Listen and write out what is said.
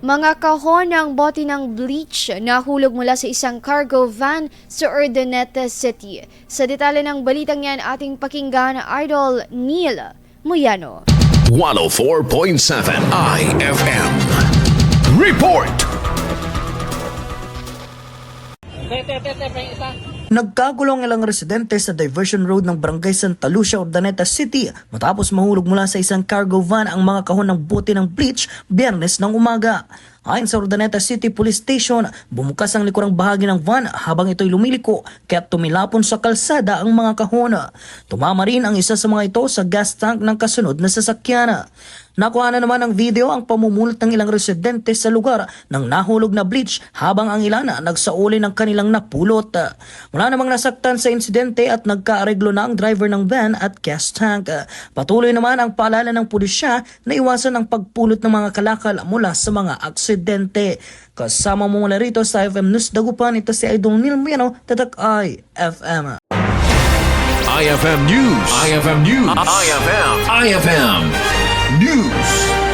Mga kahon ng bote ng bleach nahulog mula sa isang cargo van sa Urdaneta City. Sa detalye ng balitang yan, ating pakinggan Idol Neil Muyano. 104.7 IFM Report! Nagkagulong ilang residente sa diversion road ng Barangay Santa Lucia, Urdaneta City matapos mahulog mula sa isang cargo van ang mga kahon ng bote ng bleach Biyernes ng umaga. Ayon sa Urdaneta City Police Station, bumukas ang likurang bahagi ng van habang ito'y lumiliko kaya tumilapon sa kalsada ang mga kahon. Tumama rin ang isa sa mga ito sa gas tank ng kasunod na sasakyan. Nakuha na naman ng video ang pamumulot ng ilang residente sa lugar ng nahulog na bleach habang ang ilan nagsauli ng kanilang napulot. Wala namang nasaktan sa insidente at nagkaareglo na ang driver ng van at gas tank. Patuloy naman ang paalala ng pulisya na iwasan ang pagpulot ng mga kalakal mula sa mga aksidente. Kasama mo mula rito sa IFM News Dagupan, ito si Idol Neil Muyano, tatak IFM. IFM News. IFM News. IFM News.